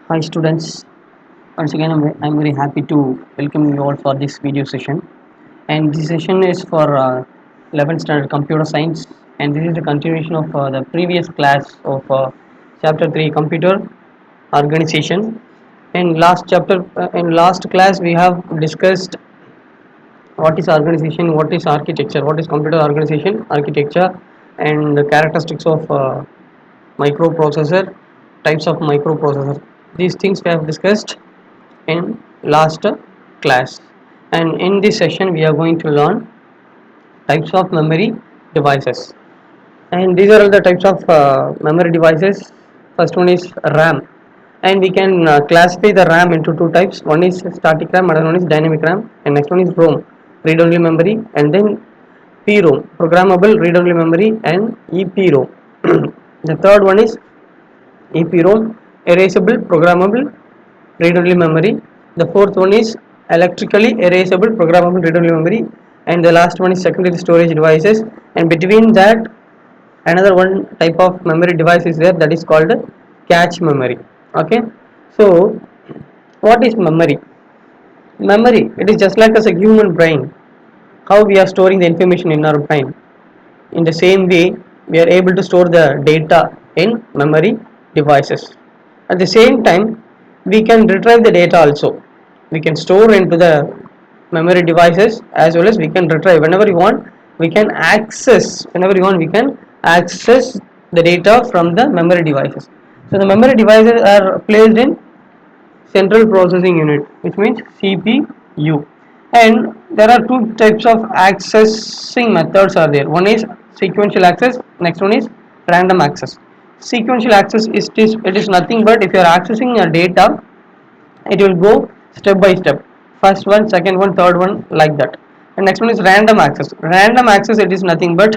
Hi students, once again I'm very happy to welcome you all for this video session, and this session is for 11th standard computer science, and this is the continuation of the previous class of chapter 3 computer organization. In last class we have discussed what is organization, what is architecture, what is computer organization, architecture, and the characteristics of microprocessor, types of microprocessor. These things we have discussed in last class, and in this session we are going to learn types of memory devices, and these are all the types of memory devices. First one is RAM, and we can classify the RAM into two types. One is static RAM, another one is dynamic RAM, and next one is ROM, read only memory, and then PROM, programmable read only memory, and EPROM. The third one is EPROM, erasable programmable read only memory. The fourth one is electrically erasable programmable read only memory, and the last one is secondary storage devices. And between that, another one type of memory device is there, that is called cache memory. Okay, so what is memory? Memory, it is just like as a human brain, how we are storing the information in our brain. In the same way, we are able to store the data in memory devices. At the same time, we can retrieve the data also. We can store into the memory devices as well as we can retrieve whenever we want. We can access whenever we want. We can access the data from the memory devices. So the memory devices are placed in central processing unit, which means CPU. And there are two types of accessing methods are there. One is sequential access, next one is random access. Sequential access is nothing but if you are accessing a data, it will go step by step, first one, second one, third one, like that. And next one is random access. Random access, it is nothing but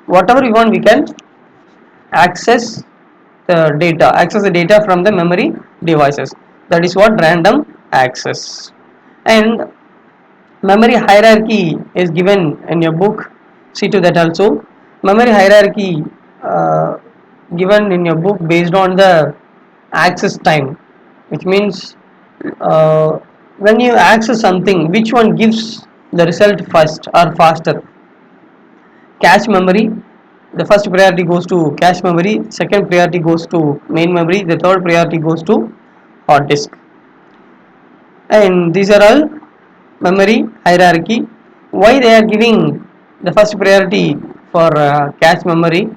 whatever we want we can access the data from the memory devices. That is what random access. And memory hierarchy is given in your book, see to that also. Memory hierarchy given in your book based on the access time, which means uh, when you access something, which one gives the result first or faster? Cache memory, the first priority goes to cache memory, second priority goes to main memory, the third priority goes to hard disk. And these are all memory hierarchy. Why they are giving the first priority for cache memory?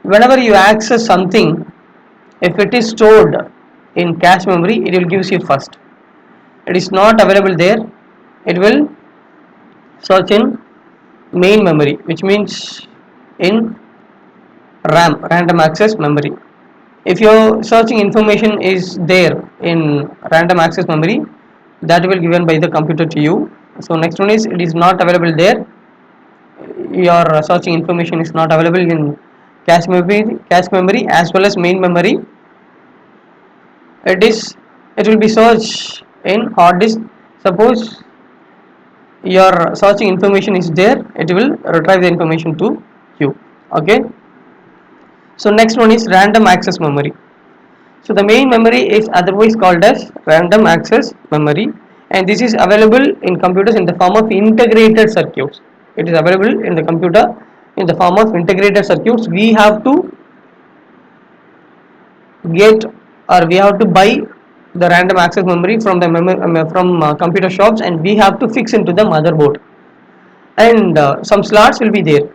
Whenever you access something, if it is stored in cache memory, it will gives you first. It is not available there, it will search in main memory, which means in RAM, random access memory. If your searching information is there in random access memory, that will given by the computer to you. So next one is, it is not available there, your searching information is not available in cache memory as well as main memory. It will be searched in hard disk. Suppose your searching information is there, it will retrieve the information to you. Okay, so next one is random access memory. So the main memory is otherwise called as random access memory, and this is available in computers in the form of integrated circuits. It is available in the computer in the form of integrated circuits. We have to get, or we have to buy the random access memory from the computer shops, and we have to fix into the motherboard, and some slots will be there.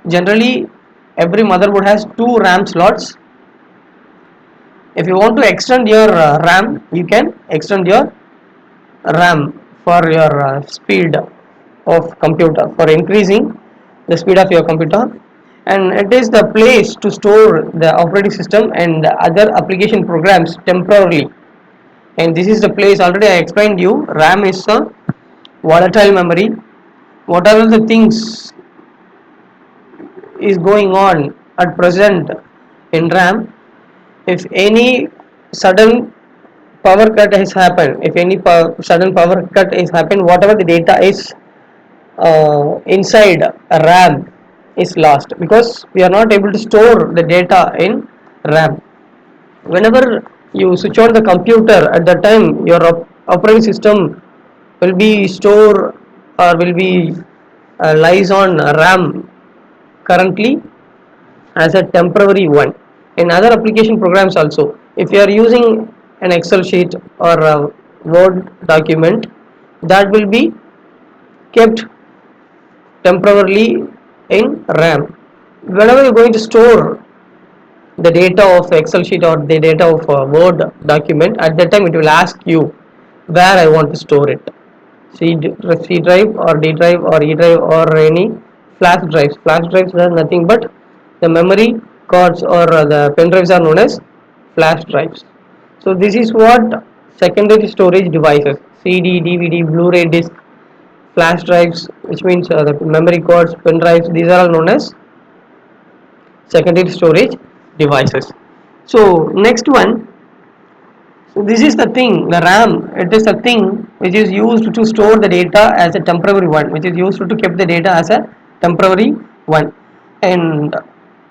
Generally, every motherboard has two RAM slots. If you want to extend your RAM, you can extend your RAM for your speed of computer, for increasing the speed of your computer. And it is the place to store the operating system and the other application programs temporarily. And this is the place, already I explained you, RAM is a volatile memory. Whatever the things is going on at present in RAM, if any sudden power cut has happened, if any sudden power cut is happened, whatever the data is inside a RAM is lost, because we are not able to store the data in RAM. whenever you switch on the computer, at that time your operating system will be store or will be lies on RAM currently as a temporary one. In other application programs also, if you are using an Excel sheet or a Word document, that will be kept temporarily in RAM. Whenever you're going to store the data of Excel sheet or the data of a Word document, at that time it will ask you where I want to store it. C drive or D drive or E drive or any flash drives. Flash drives are nothing but the memory cards or the pen drives are known as flash drives. So this is what secondary storage devices, CD, DVD, Blu-ray disc, flash drives, which means the memory cards, pen drives, these are all known as secondary storage devices. So next one, so this is the thing, the RAM, it is a thing which is used to store the data as a temporary one, which is used to keep the data as a temporary one. And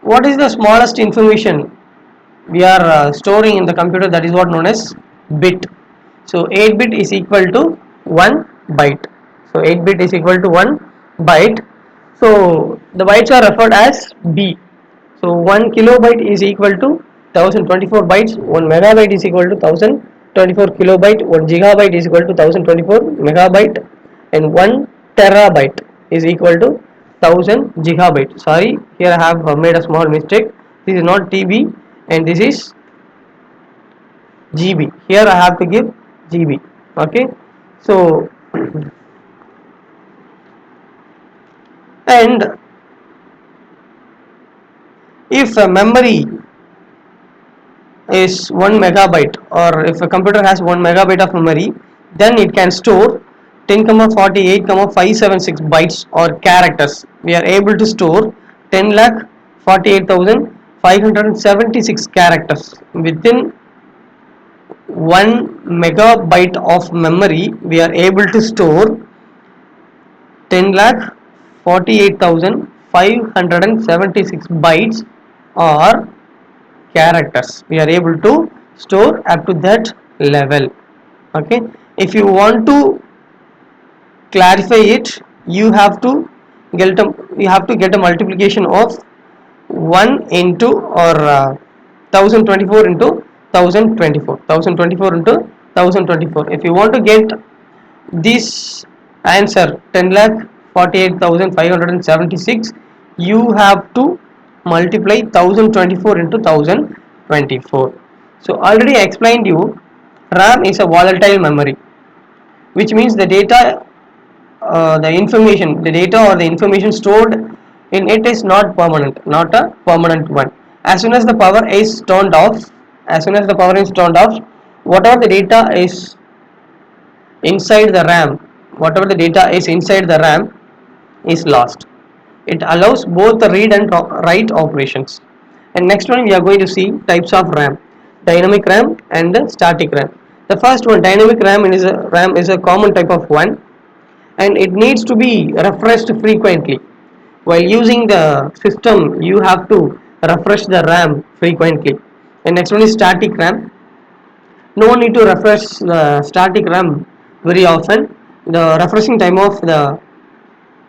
what is the smallest information we are storing in the computer? That is what known as bit. So 8 bit is equal to 1 byte. So 8 bit is equal to 1 byte. So the bytes are referred as B. So 1 kilobyte is equal to 1024 bytes, 1 megabyte is equal to 1024 kilobyte, 1 gigabyte is equal to 1024 megabyte, and 1 terabyte is equal to 1000 gigabyte. Sorry, here I have made a small mistake. This is not TB and this is GB. Here I have to give GB. Okay. So and if a memory is 1 megabyte, or if a computer has 1 megabyte of memory, then it can store 10,48,576 bytes or characters. We are able to store 10,48,576 characters within 1 megabyte of memory. We are able to store 10,48,576 bytes or characters. We are able to store up to that level. Okay, if you want to clarify it, you have to get a multiplication of 1 into or 1024 into 1024 into 1024. If you want to get this answer 10 lakh 48,576, you have to multiply 1024 into 1024. So already I explained you, RAM is a volatile memory, which means the data, the data or the information stored in it is not permanent, not a permanent one. As soon as the power is turned off, whatever the data is inside the RAM, whatever the data is inside the RAM is lost. It allows both the read and write operations. And next one, we are going to see types of RAM: dynamic RAM and static RAM. The first one, dynamic RAM is a common type of one, and it needs to be refreshed frequently. While using the system, you have to refresh the RAM frequently. And next one is static RAM. No need to refresh the static RAM very often. The refreshing time of the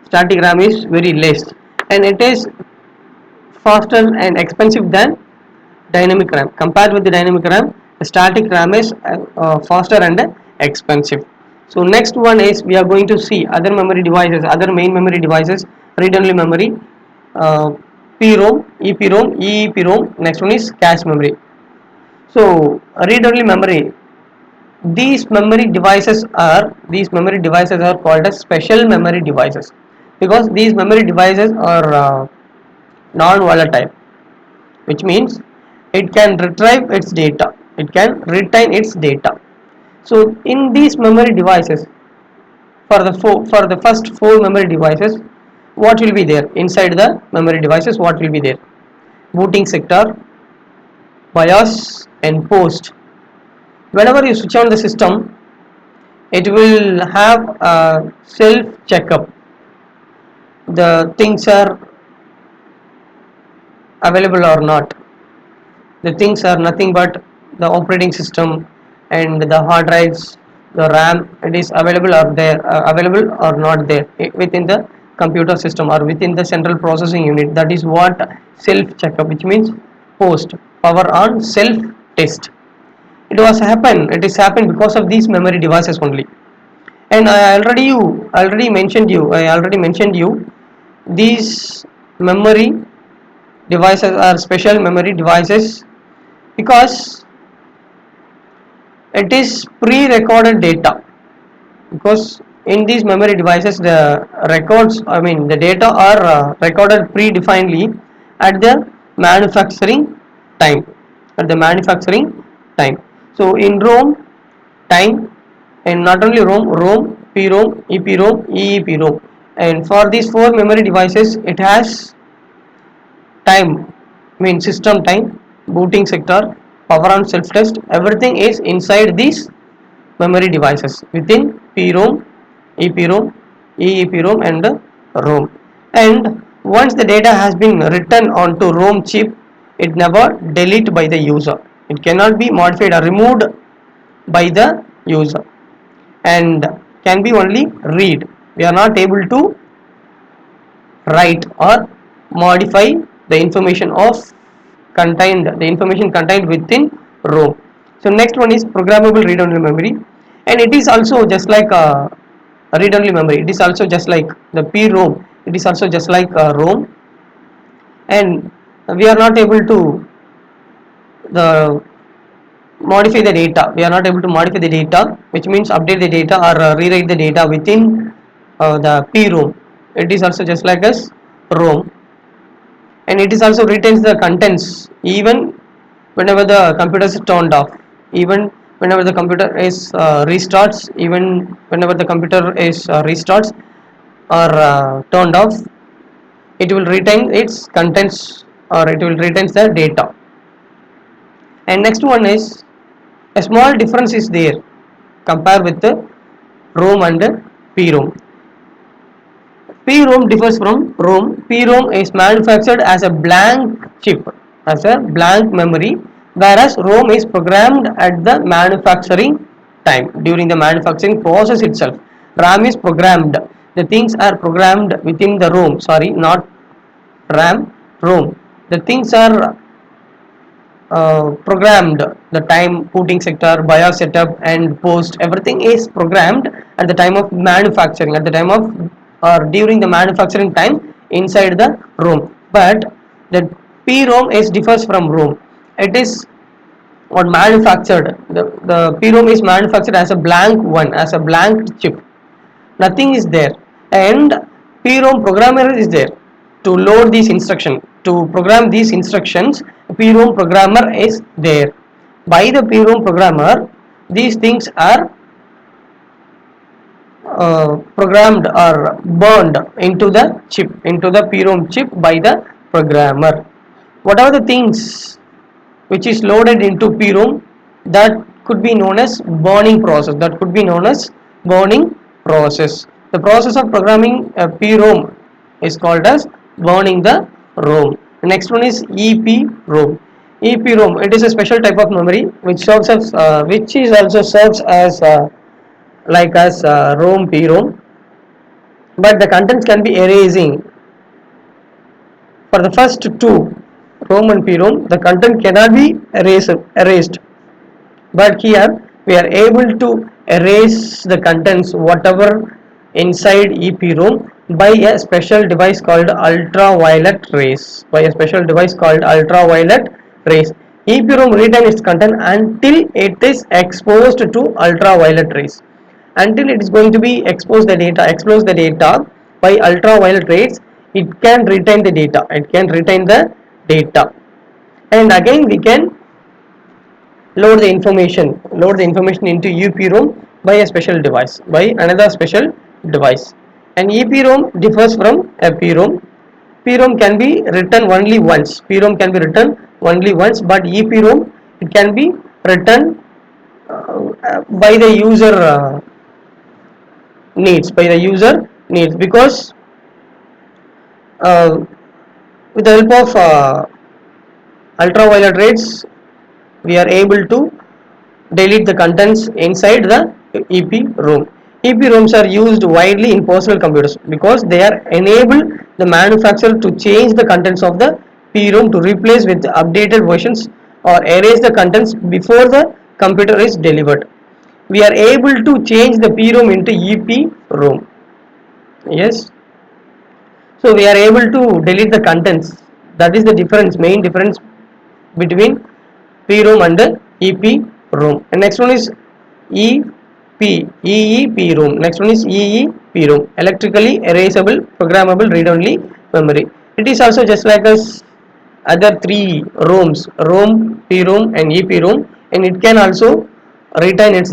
static RAM is very less, and it is faster and expensive than dynamic RAM. Compared with the dynamic RAM, the static RAM is faster and expensive. So next one is, we are going to see other memory devices, other main memory devices: read-only memory, uh, PROM, EPROM, EEPROM. Next one is cache memory. So read-only memory. These memory devices are called as special memory devices, because these memory devices are non-volatile, which means it can retrieve its data, it can retain its data. So in these memory devices, for the first four memory devices, what will be there inside the memory devices? What will be there? Booting sector, BIOS, and post. Whenever you switch on the system, it will have a self checkup. The things are available or not. The things are nothing but the operating system and the hard drives, the RAM, it is available or there available or not there within the computer system or within the central processing unit. That is what self checkup, which means post power on self test. It is happened because of these memory devices only. And I already mentioned you these memory devices are special memory devices because it is pre-recorded data. Because in these memory devices the records, I mean the data are recorded predefinedly at the manufacturing time, so in ROM time, and not only ROM, PROM, EPROM, EEPROM, and for these four memory devices it has time, means system time, booting sector, power on self test, everything is inside these memory devices within PROM, EPROM, EEPROM and ROM. And once the data has been written onto ROM chip, it never deleted by the user, it cannot be modified or removed by the user, and can be only read. We are not able to write or modify the information contained within ROM. So next one is programmable read-only memory, and it is also just like read-only memory. It is also just like the PROM. It is also just like ROM, and we are not able to the modify the data. We are not able to modify the data, which means update the data or rewrite the data within the PROM. It is also just like as ROM, and it is also retains the contents even whenever the computer is turned off, even whenever the computer is restarts, even whenever the computer is restarts or turned off, it will retain its contents or it will retain the data. And next one is a small difference is there compared with the ROM and PROM. PROM differs from ROM. PROM is manufactured as a blank chip, as a blank memory, whereas ROM is programmed at the manufacturing time, during the manufacturing process itself. RAM is programmed. The things are programmed within the ROM. Sorry, not RAM, ROM. The things are programmed. The time, booting sector, BIOS setup and post, everything is programmed at the time of manufacturing, at the time of or during the manufacturing time inside the ROM. But the PROM is differs from ROM. It is what manufactured, the PROM is manufactured as a blank one, as a blank chip, nothing is there, and PROM programmer is there to load these instructions, to program these instructions. PROM programmer is there. By the PROM programmer, these things are programmed or burned into the chip, into the PROM chip by the programmer. What are the things which is loaded into PROM, that could be known as burning process, that could be known as burning process. The process of programming a PROM is called as burning the ROM. The next one is EPROM. EPROM, it is a special type of memory which serves as which is also serves as like as ROM, PROM, but the contents can be erasing. For the first two, ROM and PROM, the content cannot be erased, but here we are able to erase the contents whatever inside EPROM by a special device called ultraviolet rays. By a special device called ultraviolet rays, EPROM retains its content until it is exposed to ultraviolet rays. Until it is going to be expose the data by ultraviolet rays, it can retain the data, and again we can load the information into EPROM by a special device, by another special device. And EPROM differs from a PROM. PROM can be written only once. But EPROM, it can be written by the user needs, because uh, with the help of ultraviolet rays, we are able to delete the contents inside the EPROM. EPROMs are used widely in personal computers because they are enable the manufacturer to change the contents of the PROM to replace with updated versions or erase the contents before the computer is delivered. We are able to change the PROM into EPROM. Yes, so we are able to delete the contents. That is the difference, main difference between PROM and the EPROM. And next one is EEPROM. Next one is EEPROM, electrically erasable programmable read-only memory. It is also just like as other three ROMs, ROM, PROM, and EPROM, and it can also retain its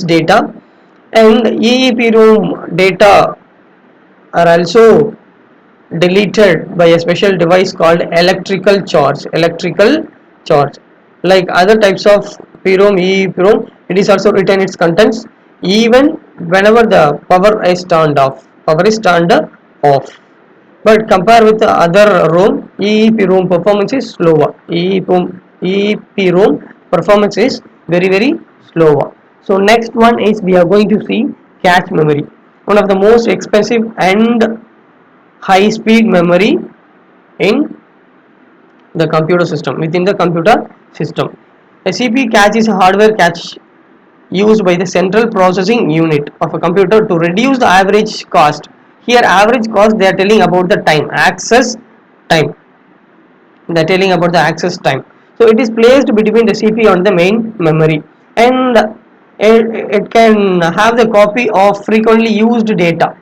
data, and EEPROM data are also deleted by a special device called electrical charge. Like other types of PROM, EEPROM, it is also retain its contents even whenever the power is turned off. But compare with the other ROM, EEPROM performance is slower. EEPROM performance is very slower. So next one is we are going to see cache memory, one of the most expensive and high speed memory in the computer system, within the computer system. A CPU cache is a hardware cache used by the central processing unit of a computer to reduce the average cost. Here average cost, they are telling about the time, access time. They are telling about the access time. So it is placed between the CPU and the main memory, and it can have the copy of frequently used data.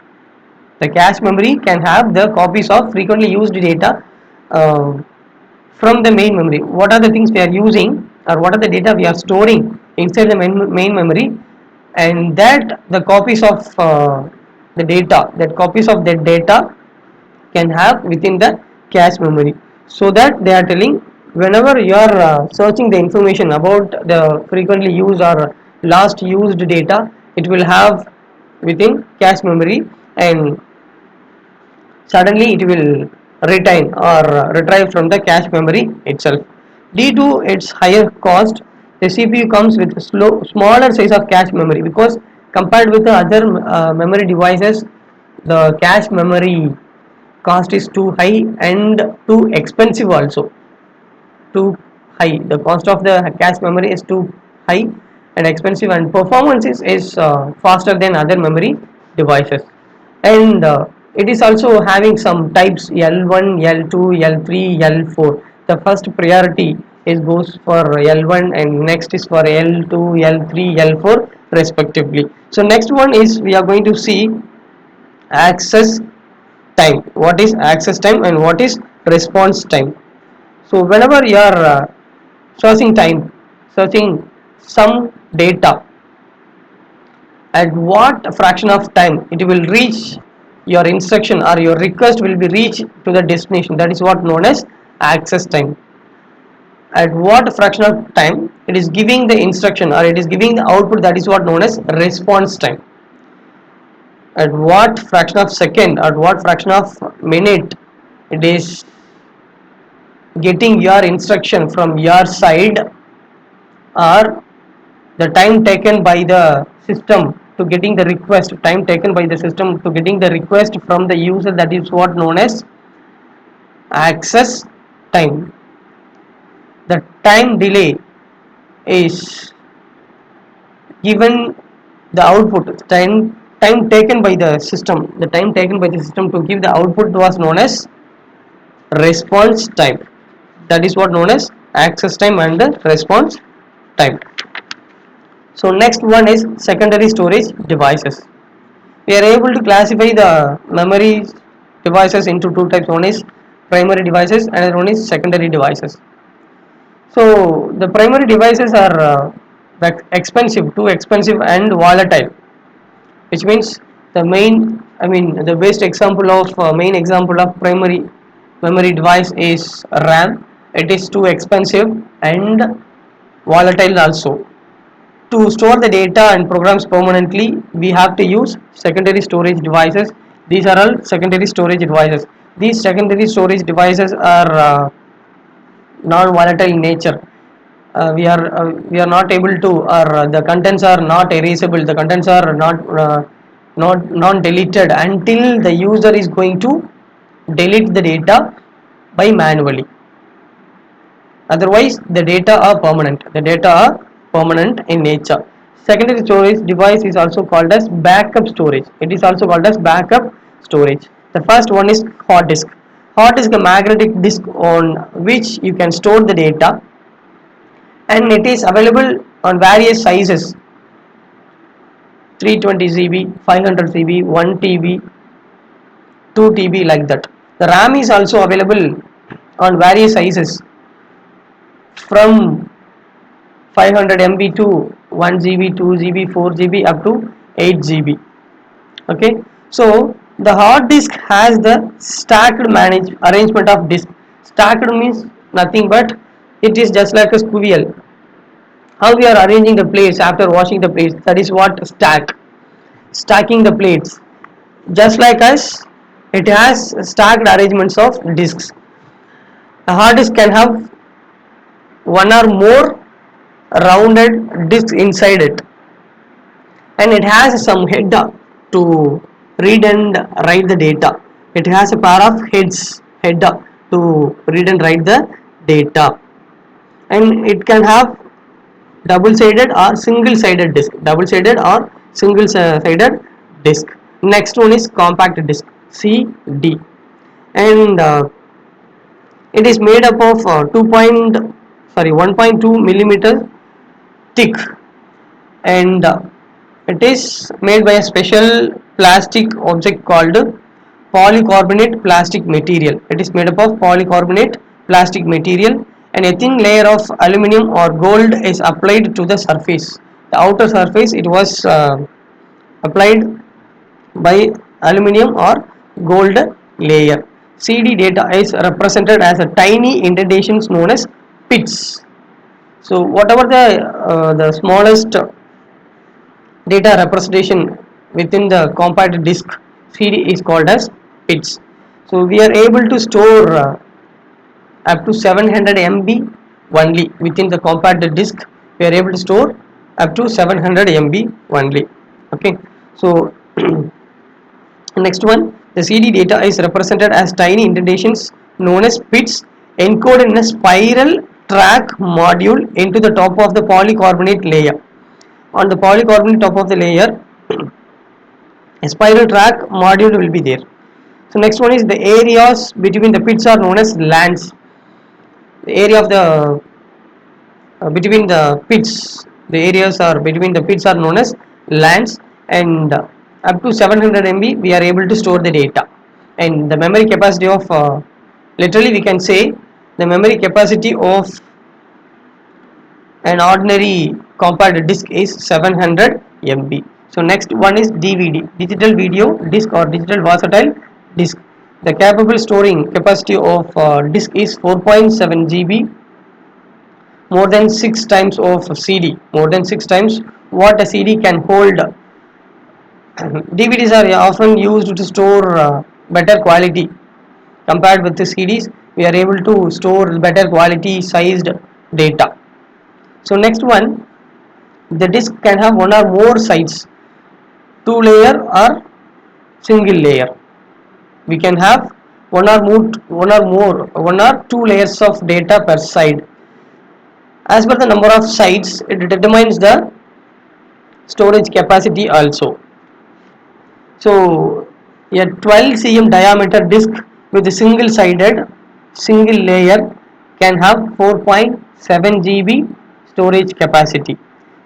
The cache memory can have the copies of frequently used data uh, from the main memory. What are the things we are using, or what are the data we are storing inside the main memory, and that the copies of that data can have within the cache memory. So that they are telling, whenever you are searching the information about the frequently used or last used data, it will have within cache memory, and suddenly it will retain or retrieve from the cache memory itself. Due to its higher cost, the CPU comes with smaller size of cache memory, because compared with the other memory devices, the cache memory cost is too high and too expensive also. Too high, the cost of the cache memory is too high and expensive, and performance is faster than other memory devices. And it is also having some types L1, L2, L3, L4. The first priority is goes for L1, and next is for L2, L3, L4 respectively. So next one is we are going to see access time. What is access time and what is response time? So whenever you are searching some data, at what fraction of time it will reach your instruction, or your request will be reached to the destination, that is what known as access time. At what fraction of time it is giving the instruction, or it is giving the output, that is what known as response time. At what fraction of second, at what fraction of minute it is getting your instruction from your side, or the time taken by the system to getting the request, time taken by the system to getting the request from the user, that is what known as access time. The time delay is given the output, time taken by the system, the time taken by the system to give the output was known as response time. That is what known as access time and the response time. So next one is secondary storage devices. We are able to classify the memory devices into two types. One is primary devices and one is secondary devices. So the primary devices are expensive, too expensive and volatile, which means the the best example of main example of primary memory device is RAM. It is too expensive and volatile also. To store the data and programs permanently, we have to use secondary storage devices. These are all secondary storage devices. These secondary storage devices are non-volatile in nature. we are not able to, or the contents are not erasable, the contents are not non deleted until the user is going to delete the data by manually. Otherwise the data are permanent, in nature. Secondary storage device is also called as backup storage. It is also called as backup storage. The first one is hard disk. Hard disk is a magnetic disk on which you can store the data, and it is available on various sizes: 320 GB, 500 GB, 1 TB, 2 TB, like that. The RAM is also available on various sizes from 500 MB to 1 GB, 2 GB, 4 GB, up to 8 GB. Okay, so the hard disk has the stacked arrangement of disk. Stacked means nothing but it is just like a squirrel. How we are arranging the plates after washing the plates, that is what stacking the plates. Just like us, it has stacked arrangements of disks. A hard disk can have one or more rounded disks inside it, and it has some head to read and write the data. It has a pair of head to read and write the data, and it can have double sided or single sided disk. Next one is compact disk, CD, and it is made up of 1.2 millimeter thick, and it is made by a special plastic object called polycarbonate plastic material. It is made up of polycarbonate plastic material, and a thin layer of aluminum or gold is applied to the surface. The outer surface, it was applied by aluminum or gold layer. CD data is represented as a tiny indentations known as bits. So whatever the smallest data representation within the compact disk CD is called as bits. So we are able to store up to 700 MB only within the compact disk. We are able to store up to 700 MB only. Okay, so next one, the CD data is represented as tiny indentations known as bits encoded in a spiral track module into the top of the polycarbonate layer. On the polycarbonate top of the layer, a spiral track module will be there. So next one is the areas between the pits are known as lands. The area of the between the pits, the areas are between the pits are known as lands, and up to 700 MB we are able to store the data. And the memory capacity of literally we can say the memory capacity of an ordinary compact disk is 700 MB. So next one is DVD, digital video disk or digital versatile disk. The capable storing capacity of disk is 4.7 GB, more than 6 times of CD, more than 6 times what a CD can hold. DVDs are often used to store better quality compared with the CDs. We are able to store better quality sized data. So next one, the disk can have one or more sides, two layer or single layer. We can have one or two layers of data per side. As per the number of sides, it determines the storage capacity also. So a 12 cm diameter disk with a single layer can have 4.7 GB storage capacity,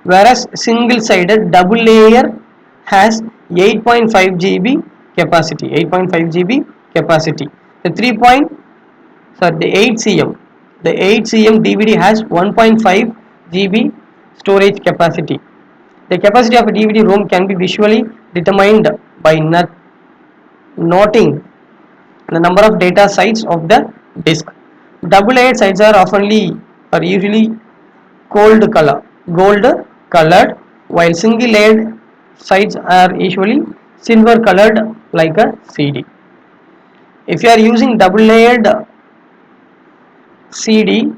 whereas single sided double layer has 8.5 GB capacity. 8.5 GB capacity. The 3 point sorry the 8 cm the 8 cm DVD has 1.5 GB storage capacity. The capacity of a DVD ROM can be visually determined by noting the number of data sites of the disk. Double layered sites are usually gold colored, while single layered sites are usually silver colored like a CD. If you are using double layered CD,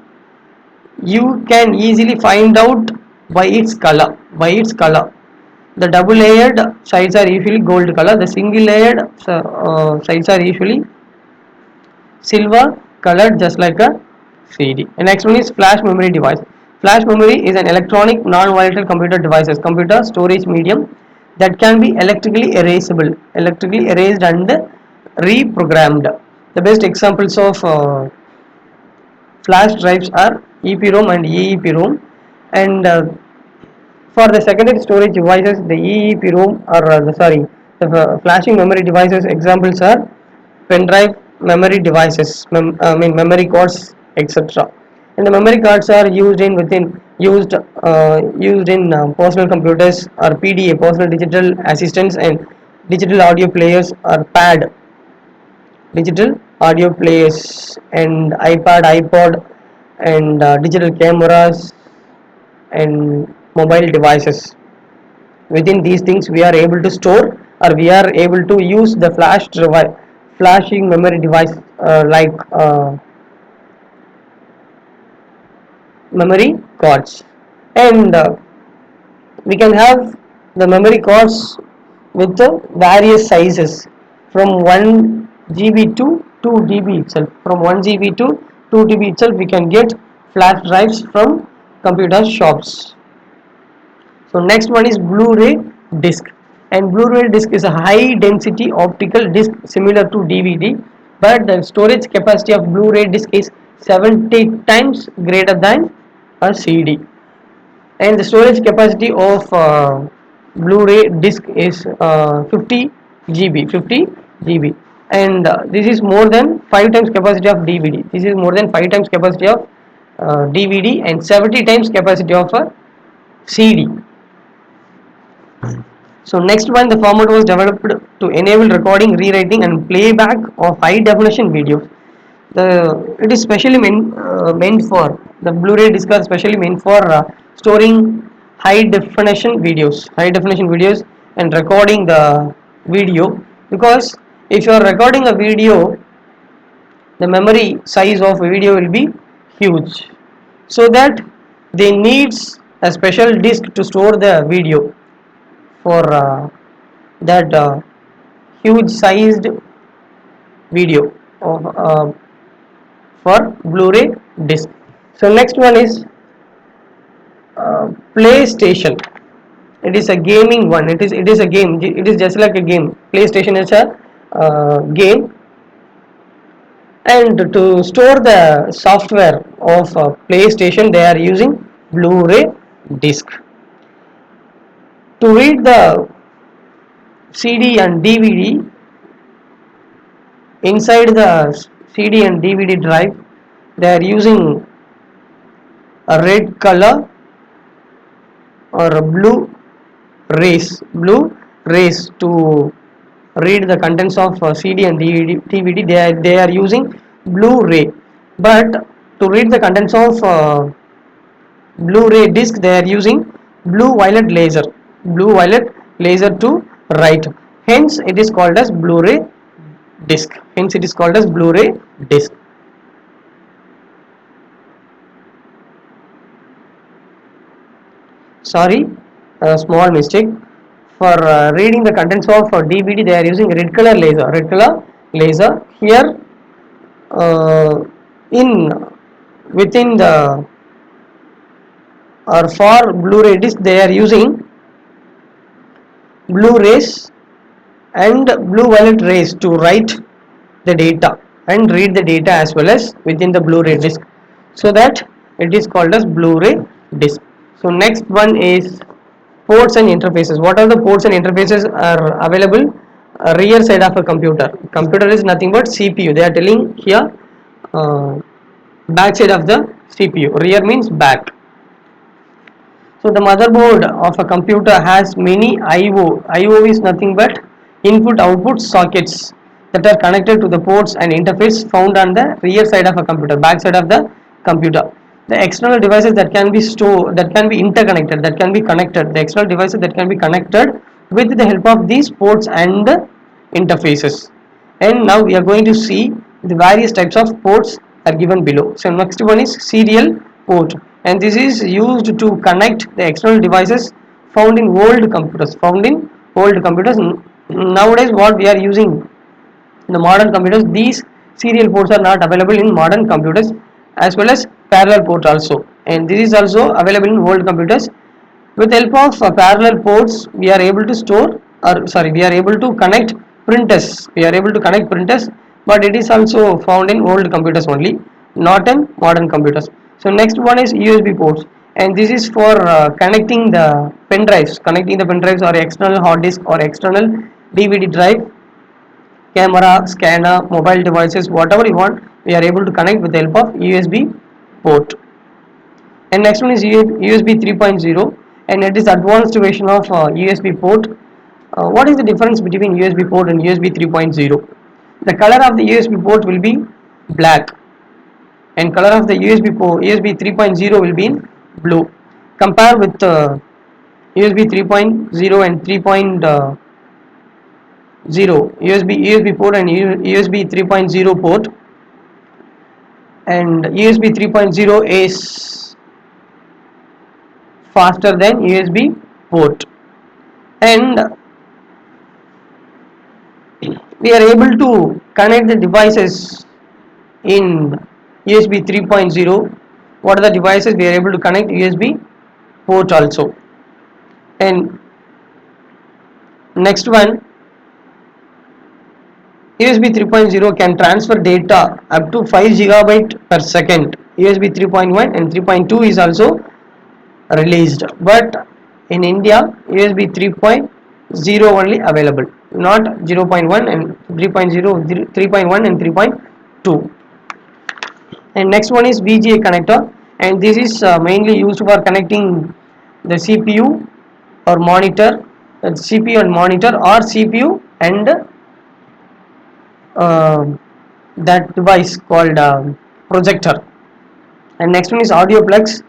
You can easily find out by its color. The double layered sides are usually gold color. The single layered sides are usually silver colored, just like a CD. The next one is flash memory device. Flash memory is an electronic non-volatile computer devices, computer storage medium that can be electrically erased and reprogrammed. The best examples of flash drives are EPROM and EEPROM, and for the secondary storage devices, the EEPROM or the flashing memory devices examples are pen drive, memory devices, memory cards, etc. And the memory cards are used in personal computers or PDA, personal digital assistants, and digital audio players or PAD, digital audio players, and iPad, iPod, and digital cameras and mobile devices. Within these things we are able to store, or we are able to use the flashing memory device, like memory cards. And we can have the memory cards with the various sizes from 1 GB to 2 GB itself. From 1 GB to 2 GB itself we can get flash drives from computer shops. So next one is Blu-ray disc, and Blu-ray disc is a high density optical disc similar to DVD, but the storage capacity of Blu-ray disc is 70 times greater than a CD, and the storage capacity of Blu-ray disc is 50 GB, and this is more than 5 times capacity of DVD. This is more than 5 times capacity of DVD and 70 times capacity of a CD. So next one, the format was developed to enable recording, rewriting, and playback of high definition videos. It is specially meant for the Blu-ray disc are specially meant for storing high definition videos, and recording the video, because if you are recording a video, the memory size of video will be huge, so that they needs a special disk to store the video for that huge sized video of for Blu-ray disc. So next one is PlayStation. It is a gaming one. It is a game. It is just like a game. PlayStation is a game, and to store the software of PlayStation, they are using Blu-ray disc. To read the CD and DVD inside the CD and DVD drive, they are using a red color or a blue rays to read the contents of CD and DVD. They are using Blu-ray, but to read the contents of Blu-ray disc, they are using blue violet laser to write. Hence, it is called as Blu-ray disc. Hence, it is called as Blu-ray disc. Sorry, a small mistake. For reading the contents of DVD, they are using red color laser. Here, in within the or for Blu-ray disc, they are using blue rays and blue violet rays to write the data and read the data as well as within the Blu-ray disc, so that it is called as Blu-ray disc. So next one is ports and interfaces. What are the ports and interfaces are available? Rear side of a computer is nothing but CPU. They are telling here back side of the CPU. Rear means back. So the motherboard of a computer has many I/O. I/O is nothing but input-output sockets that are connected to the ports and interface found on the rear side of a computer, back side of the computer. The external devices that can be stored, that can be interconnected, that can be connected. The external devices that can be connected with the help of these ports and interfaces. And now we are going to see the various types of ports are given below. So next one is serial port, and this is used to connect the external devices found in old computers. Nowadays what we are using in the modern computers, these serial ports are not available in modern computers, as well as parallel port also, and this is also available in old computers. With help of parallel ports, we are able to we are able to connect printers, but it is also found in old computers only, not in modern computers. So next one is USB ports, and this is for connecting the pen drives or external hard disk or external DVD drive, camera, scanner, mobile devices, whatever you want, we are able to connect with the help of USB port. And next one is USB 3.0, and it is advanced version of USB port. What is the difference between USB port and USB 3.0? The color of the USB port will be black, and color of the USB 3.0 will be in blue. Compare with USB 3.0 and 3.0 USB port and USB 3.0 port, and USB 3.0 is faster than USB port, and we are able to connect the devices in USB 3.0. What are the devices we are able to connect? USB port also. And next one, USB 3.0 can transfer data up to 5 gigabyte per second. USB 3.1 and 3.2 is also released, but in India USB 3.0 only available, not 0.1 and 3.0, 3.1 and 3.2. And next one is VGA connector, and this is mainly used for connecting the CPU or monitor, or CPU and uh, that device called projector. And next one is audio plugs.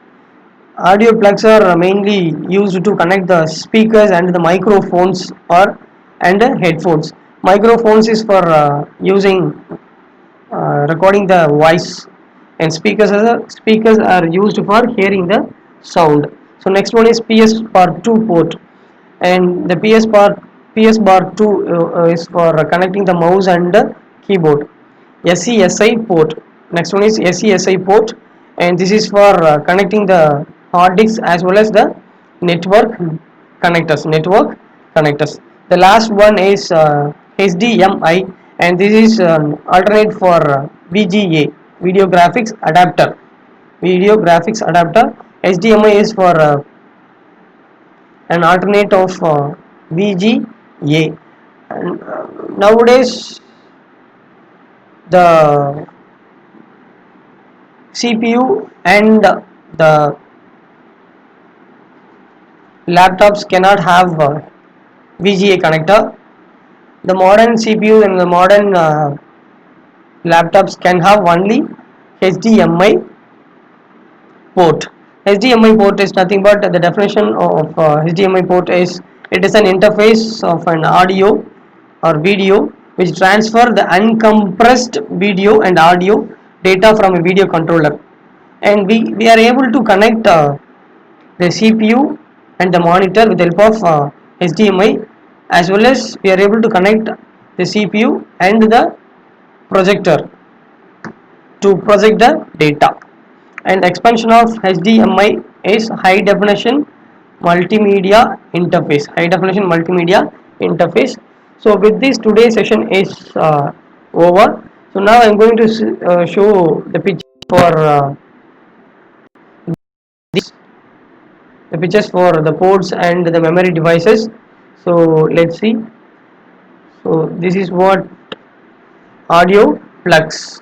Audio plugs are mainly used to connect the speakers and the microphones or and headphones. Microphones is for using recording the voice, and speakers are used for hearing the sound. So next one is PS2 port, and the PS bar 2 is for connecting the mouse and the keyboard. SESI port. Next one is SESI port, and this is for connecting the hard disks as well as the network network connectors. The last one is HDMI, and this is alternate for VGA, video graphics adapter. HDMI is for an alternate of VGA. And nowadays the CPU and the laptops cannot have VGA connector. The modern CPU and the modern laptops can have only HDMI port. HDMI port is nothing but the definition of HDMI port is it is an interface of an audio or video which transfer the uncompressed video and audio data from a video controller, and we are able to connect the CPU and the monitor with the help of HDMI, as well as we are able to connect the CPU and the projector to project the data. And expansion of HDMI is high definition multimedia interface. So with this, today's session is over. So now I'm going to show the picture for this the pictures for the ports and the memory devices. So let's see. So this is what audio plugs,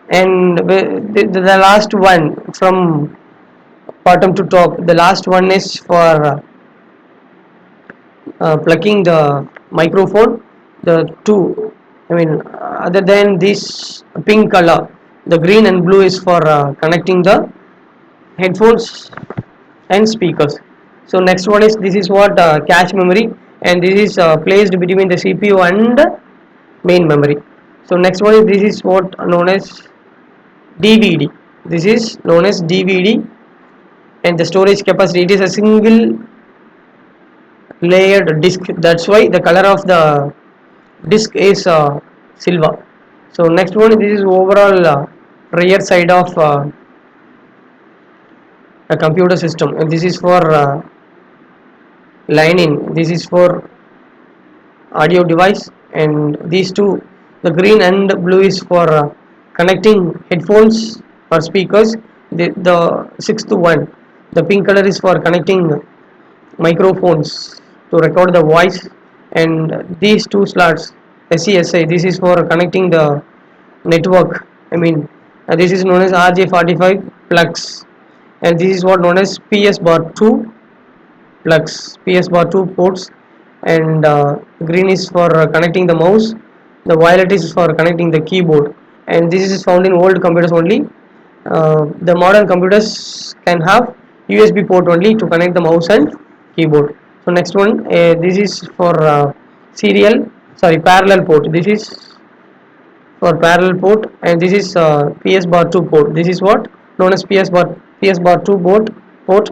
and the last one from bottom to top, the last one is for plugging the microphone. The two, I mean, other than this pink color, the green and blue is for connecting the headphones and speakers. So next one is, this is what cache memory, and this is placed between the CPU and main memory. So next one is, this is what known as DVD. This is known as DVD, and the storage capacity, it is a single layered disk. That's why the color of the disk is silver. So next one, this is overall rear side of a computer system, and this is for line in. This is for audio device, and these two, the green and blue, is for connecting headphones or speakers. The sixth one, the pink color, is for connecting microphones to record the voice. And these two slots, SESI, this is for connecting the network. I mean, this is known as RJ45 plugs, and this is what known as PS bar 2 plugs, PS bar 2 ports. And green is for connecting the mouse, the violet is for connecting the keyboard. And this is found in old computers only. The modern computers can have USB port only to connect the mouse and keyboard. So next one, this is for parallel port. This is for parallel port, and this is PS bar 2 port. This is what known as PS bar 2 port.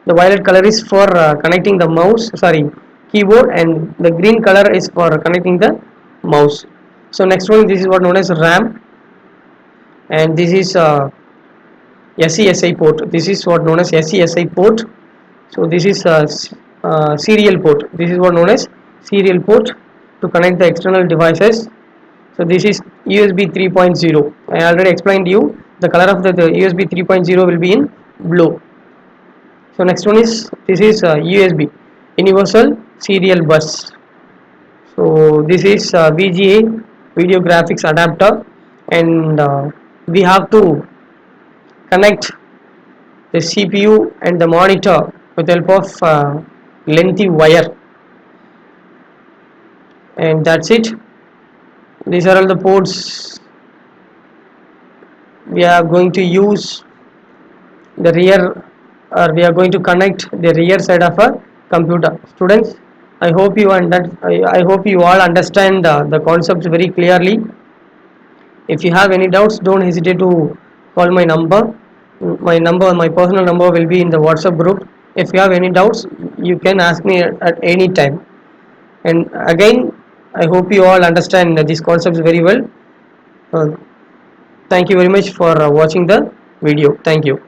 The violet color is for connecting the keyboard, and the green color is for connecting the mouse. So next one, this is what known as RAM, and this is SESI port. This is what known as SESI port. So this is serial port. This is what known as serial port to connect the external devices. So this is USB 3.0. I already explained you the color of the USB 3.0 will be in blue. So next one is, this is USB, Universal Serial Bus. So this is VGA, video graphics adapter, and we have to connect the CPU and the monitor with the help of lengthy wire, and that's it. These are all the ports we are going to use the rear, or we are going to connect the rear side of a computer. Students, I hope you all understand the concepts very clearly. If you have any doubts, don't hesitate to call my number. My personal number will be in the WhatsApp group. If you have any doubts, you can ask me at any time. And again, I hope you all understand these concepts very well. uh, Thank you very much for watching the video. Thank you.